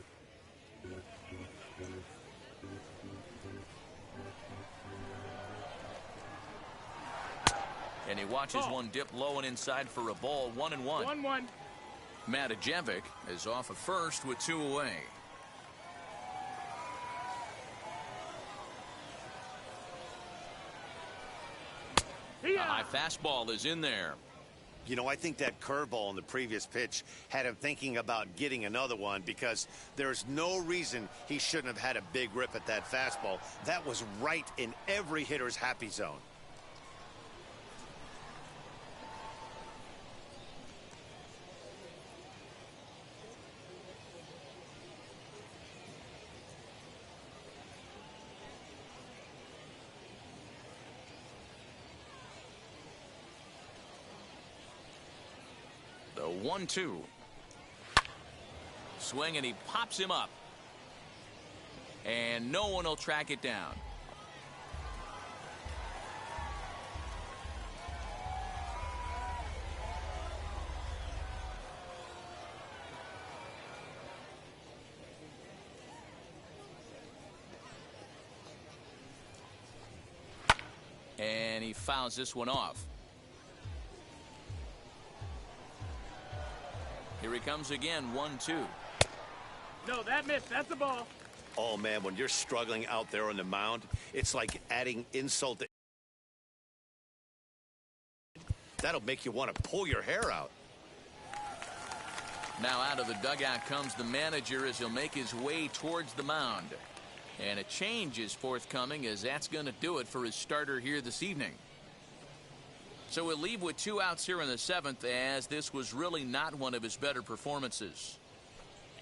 And he watches one dip low and inside for a ball. 1-1. 1-1. Matajevic is off at first with 2 away. A high fastball is in there. You know, I think that curveball in the previous pitch had him thinking about getting another one, because there's no reason he shouldn't have had a big rip at that fastball. That was right in every hitter's happy zone. The 1-2. Swing, and he pops him up. And no one will track it down. And he fouls this one off. Here he comes again, 1-2. No, that missed. That's the ball. Oh, man, when you're struggling out there on the mound, it's like adding insult to... That'll make you want to pull your hair out. Now out of the dugout comes the manager as he'll make his way towards the mound. And a change is forthcoming, as that's going to do it for his starter here this evening. So we'll leave with 2 outs here in the 7th, as this was really not one of his better performances.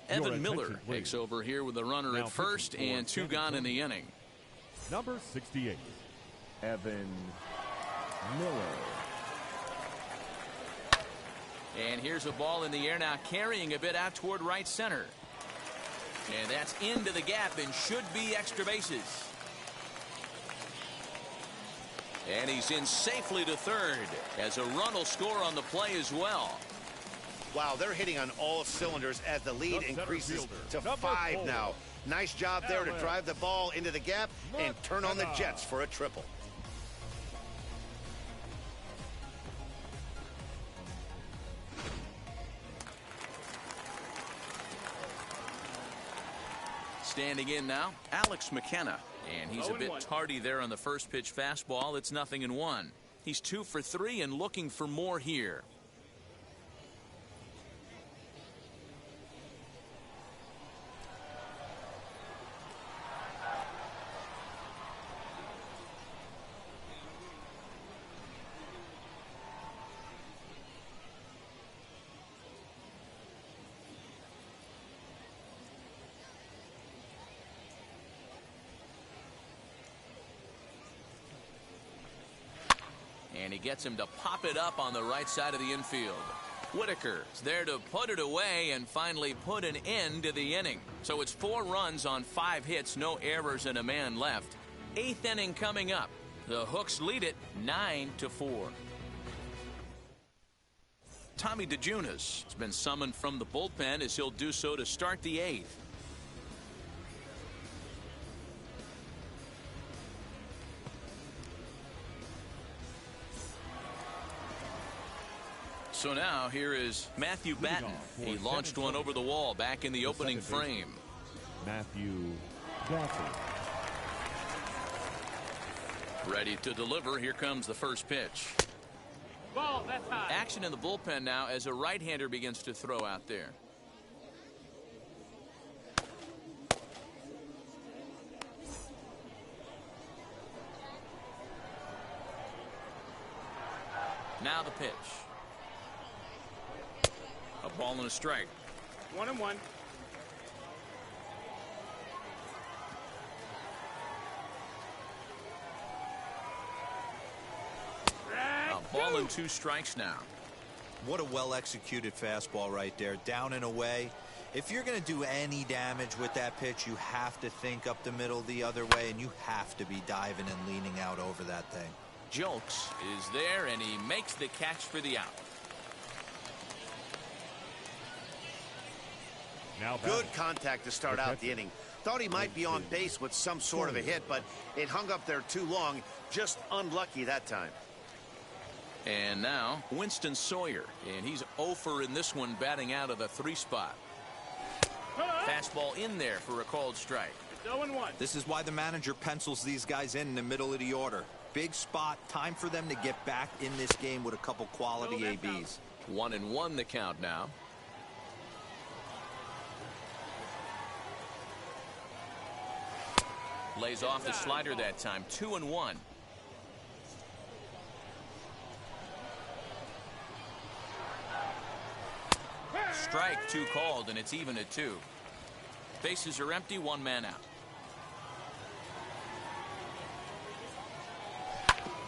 Evan Miller takes over here with a runner at first and 2 gone in the inning. Number 68, Evan Miller. And here's a ball in the air now, carrying a bit out toward right center. And that's into the gap and should be extra bases. And he's in safely to third, as a run will score on the play as well. Wow, they're hitting on all cylinders as the lead increases to 5 now. Nice job there to drive the ball into the gap and turn on the Jets for a triple. Standing in now, Alex McKenna. And he's a bit tardy there on the first pitch fastball. It's 0-1. He's 2 for 3 and looking for more here. And he gets him to pop it up on the right side of the infield. Whitaker's there to put it away and finally put an end to the inning. So it's 4 runs on 5 hits, no errors, and a man left. 8th inning coming up. The Hooks lead it 9-4. Tommy DeJunas has been summoned from the bullpen, as he'll do so to start the 8th. So now here is Matthew Batten. He launched one over the wall back in the opening frame. Matthew Batten. Ready to deliver. Here comes the first pitch. Ball, that's high. Action in the bullpen now as a right-hander begins to throw out there. Now the pitch. A ball and a strike. 1-1. A ball and 2 strikes now. What a well-executed fastball right there, down and away. If you're going to do any damage with that pitch, you have to think up the middle the other way, and you have to be diving and leaning out over that thing. Jolks is there, and he makes the catch for the out. Now Good contact to start out the inning. Thought he might be on base with some sort of a hit, but it hung up there too long. Just unlucky that time. And now Winston Sawyer, and he's 0 in this one, batting out of the 3 spot. Fastball in there for a called strike. It's 0-1. This is why the manager pencils these guys in the middle of the order. Big spot, time for them to get back in this game with a couple quality ABs. 1-1 the count now. Lays off the slider that time. 2-1. Strike 2 called, and it's even at 2. Bases are empty, 1 man out.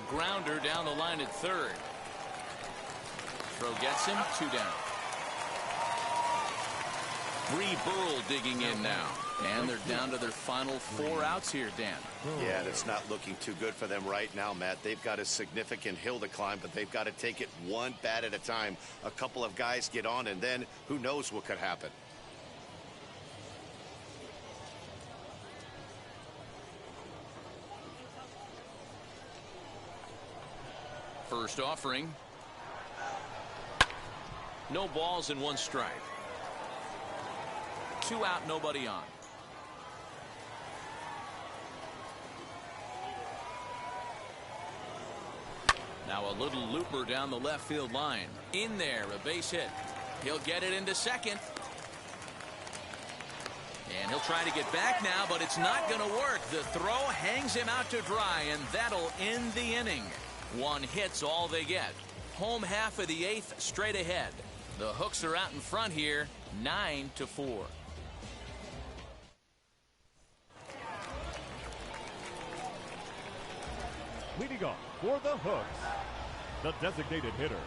Grounder down the line at third. Throw gets him, 2 down. Bree Burrell digging in now. And they're down to their final 4 outs here, Dan. Yeah, that's not looking too good for them right now, Matt. They've got a significant hill to climb, but they've got to take it one bat at a time. A couple of guys get on, and then who knows what could happen. First offering. No balls and 1 strike. 2 out, nobody on. Now a little looper down the left field line. In there, a base hit. He'll get it into second. And he'll try to get back now, but it's not going to work. The throw hangs him out to dry, and that'll end the inning. 1 hit's all they get. Home half of the 8th straight ahead. The Hooks are out in front here, 9-4. leading off for the Hooks, the designated hitter,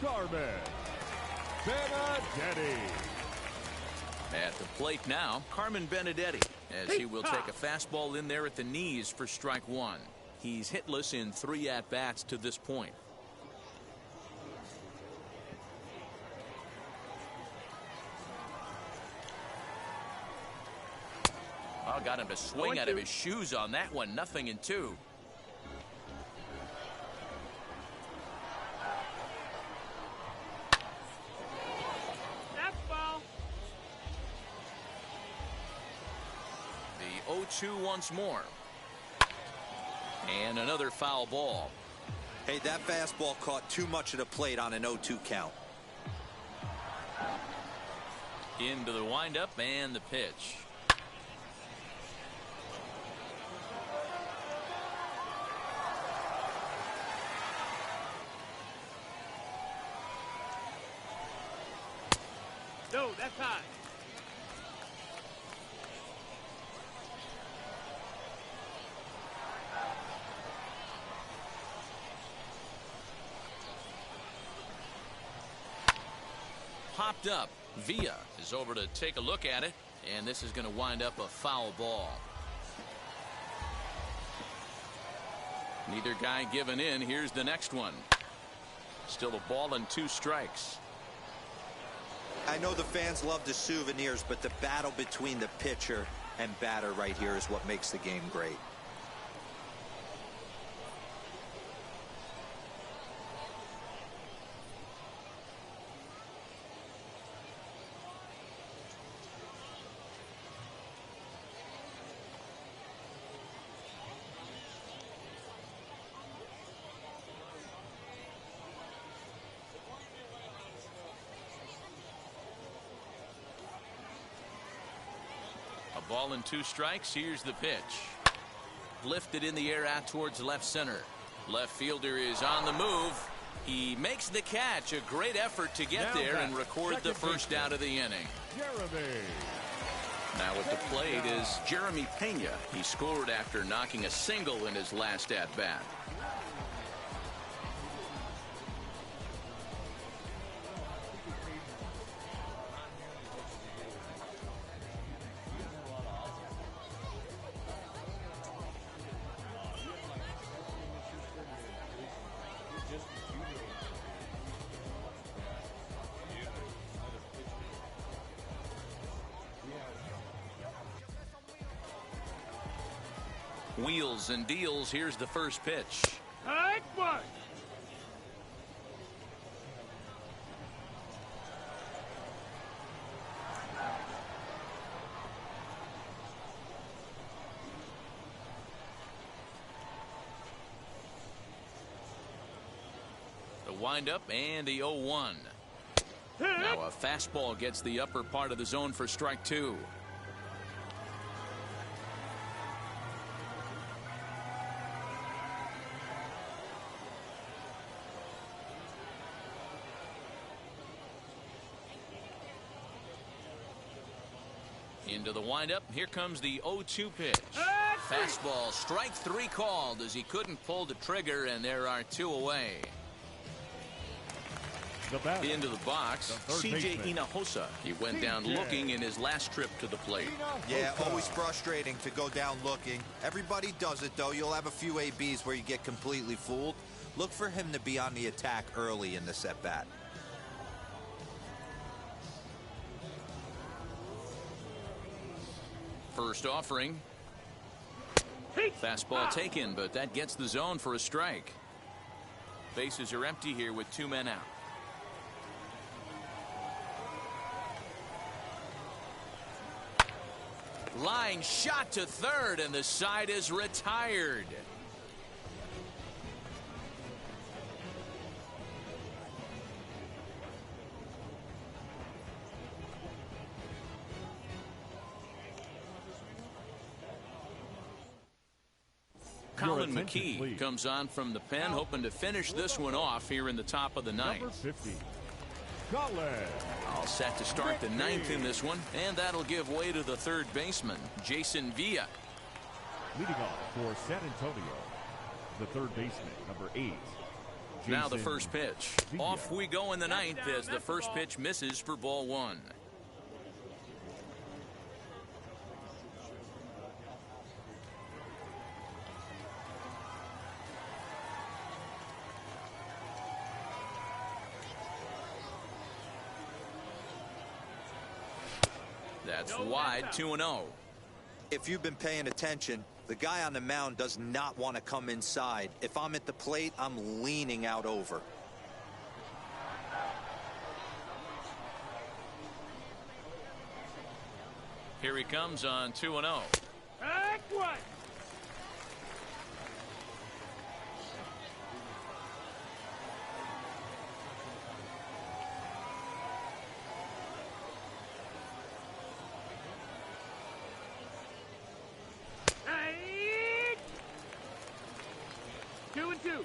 Carmen Benedetti. At the plate now, Carmen Benedetti, as he will take a fastball in there at the knees for strike 1. He's hitless in 3 at-bats to this point. Oh, got him to swing out of his shoes on that one. 0-2. That's foul. The 0-2 once more. And another foul ball. Hey, that fastball caught too much of the plate on an 0-2 count. Into the windup and the pitch. No, that's high. Popped up. Villa is over to take a look at it, and this is going to wind up a foul ball. Neither guy giving in. Here's the next one. Still a ball and 2 strikes. I know the fans love the souvenirs, but the battle between the pitcher and batter right here is what makes the game great. Ball and 2 strikes. Here's the pitch. Lifted in the air out towards left center. Left fielder is on the move. He makes the catch. A great effort to get there and record the first out of the inning. Jeremy. Now at the plate is Jeremy Pena. He scored after knocking a single in his last at-bat. Wheels and deals. Here's the first pitch. Take one. The windup and the 0-1. Now a fastball gets the upper part of the zone for strike two. Into the windup. Here comes the 0-2 pitch. Fastball, strike three called as he couldn't pull the trigger, and there are two away. Into the box, C.J. Hinojosa. He went down looking in his last trip to the plate. Yeah, always frustrating to go down looking. Everybody does it, though. You'll have a few ABs where you get completely fooled. Look for him to be on the attack early in this at-bat. First offering. Fastball taken, but that gets the zone for a strike. Bases are empty here with two men out. Line shot to third, and the side is retired. Colin McKee comes on from the pen, hoping to finish this one off here in the top of the ninth. Number 50, Colin. All set to start the ninth in this one, and that'll give way to the third baseman, Jason Villa. Leading off for San Antonio, the third baseman, number 8. Now the first pitch. Villa. Off we go in the ninth as the first pitch misses for ball one. That's wide, 2-0. If you've been paying attention, the guy on the mound does not want to come inside. If I'm at the plate, I'm leaning out over. Here he comes on 2-0. Take one. Hey. 2-2.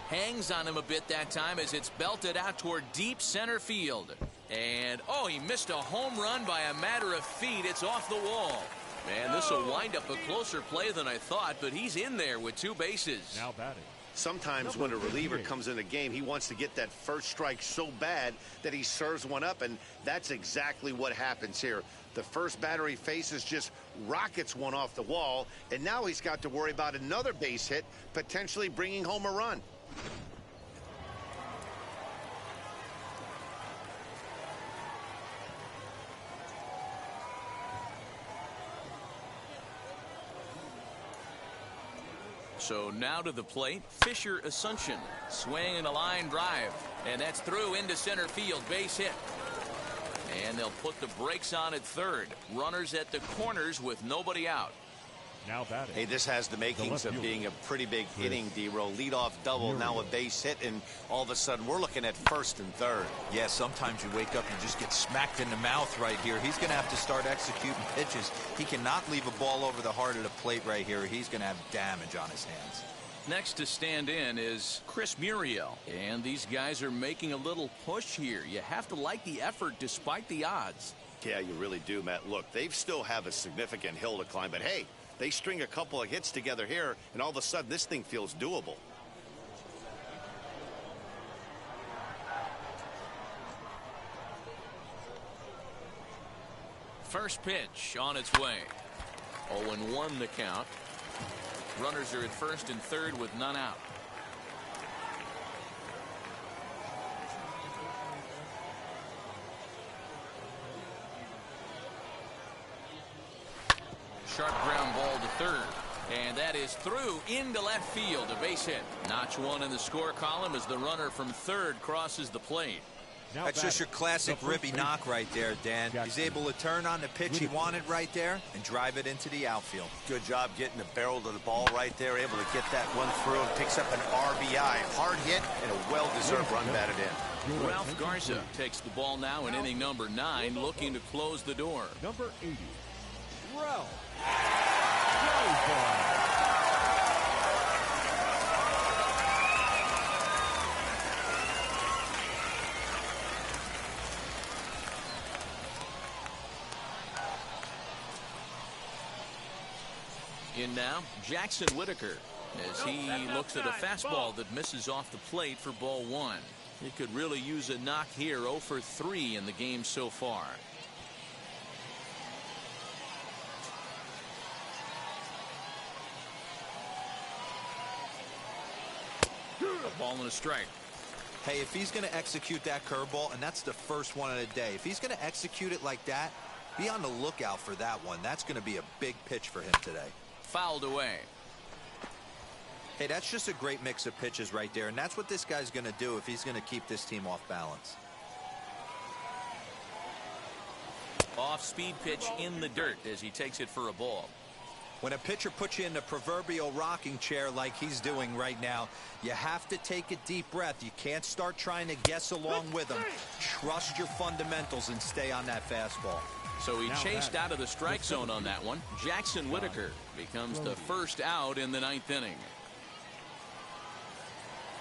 Hangs on him a bit that time as it's belted out toward deep center field. And, oh, he missed a home run by a matter of feet. It's off the wall. Man, this will wind up a closer play than I thought, but he's in there with two bases. Now batting. Sometimes when a reliever comes in a game, he wants to get that first strike so bad that he serves one up, and that's exactly what happens here. The first batter he faces just rockets one off the wall, and now he's got to worry about another base hit, potentially bringing home a run. So now to the plate, Fisher Asuncion, swinging a line drive, and that's through into center field, base hit. And they'll put the brakes on at third. Runners at the corners with nobody out. Now batting. Hey, this has the makings of being a pretty big inning, D-Roll. Leadoff double, now a base hit, and all of a sudden we're looking at first and third. Yeah, sometimes you wake up and just get smacked in the mouth right here. He's going to have to start executing pitches. He cannot leave a ball over the heart of the plate right here. He's going to have damage on his hands. Next to stand in is Chris Muriel. And these guys are making a little push here. You have to like the effort despite the odds. Yeah, you really do, Matt. Look, they still have a significant hill to climb, but hey, they string a couple of hits together here, and all of a sudden this thing feels doable. First pitch on its way. 0-1 the count. Runners are at first and third with none out. Sharp ground ball to third. And that is through into left field. A base hit. Notch one in the score column as the runner from third crosses the plate. Now That's just your classic ribby knock right there, Dan. He's able to turn on the pitch he wanted right there and drive it into the outfield. Good job getting the barrel to the ball right there, able to get that one through and picks up an RBI. Hard hit and a well-deserved run batted in. Ralph Garza takes the ball now in inning number 9, looking to close the door. Number 80, Ralph Garza. In now, Jackson Whitaker, as he looks at a fastball that misses off the plate for ball 1. He could really use a knock here. 0 for 3 in the game so far. A ball and a strike. Hey, if he's going to execute that curveball, and that's the first one of the day, if he's going to execute it like that, be on the lookout for that one. That's going to be a big pitch for him today. Fouled away. Hey, that's just a great mix of pitches right there, and that's what this guy's going to do if he's going to keep this team off balance. Off-speed pitch in the dirt as he takes it for a ball. When a pitcher puts you in the proverbial rocking chair like he's doing right now, you have to take a deep breath. You can't start trying to guess along with him. Trust your fundamentals and stay on that fastball. So he chased out of the strike zone on that one. Jackson Whitaker becomes the first out in the 9th inning.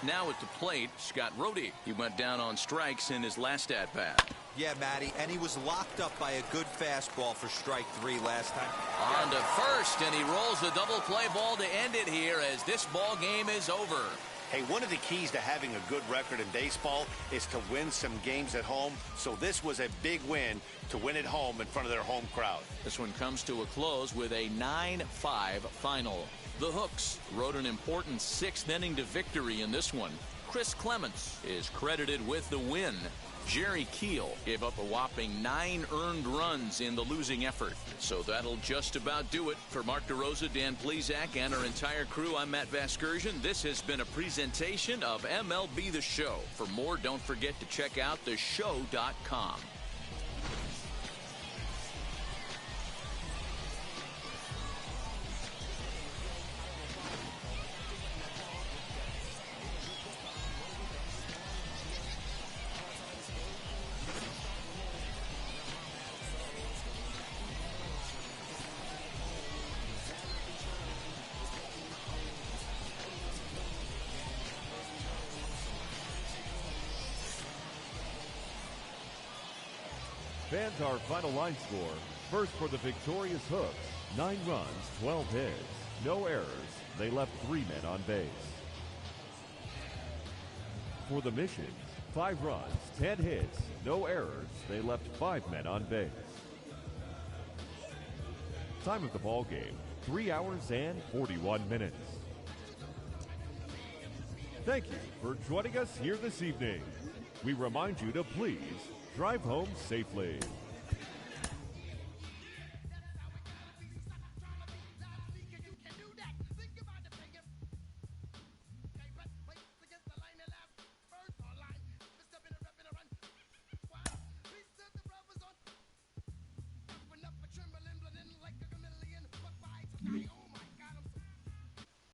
Now at the plate, Scott Rohde. He went down on strikes in his last at-bat. Yeah, Matty, and he was locked up by a good fastball for strike 3 last time. On to first, and he rolls the double play ball to end it here as this ball game is over. Hey, one of the keys to having a good record in baseball is to win some games at home. So this was a big win to win at home in front of their home crowd. This one comes to a close with a 9-5 final. The Hooks rode an important 6th inning to victory in this one. Chris Clements is credited with the win. Jerry Keel gave up a whopping 9 earned runs in the losing effort. So that'll just about do it. For Mark DeRosa, Dan Plesac, and our entire crew, I'm Matt Vasgersian. This has been a presentation of MLB The Show. For more, don't forget to check out theshow.com. Fans, our final line score. First for the victorious Hooks, 9 runs, 12 hits, no errors. They left 3 men on base. For the Missions, 5 runs, 10 hits, no errors. They left 5 men on base. Time of the ball game, 3 hours and 41 minutes. Thank you for joining us here this evening. We remind you to please drive home safely.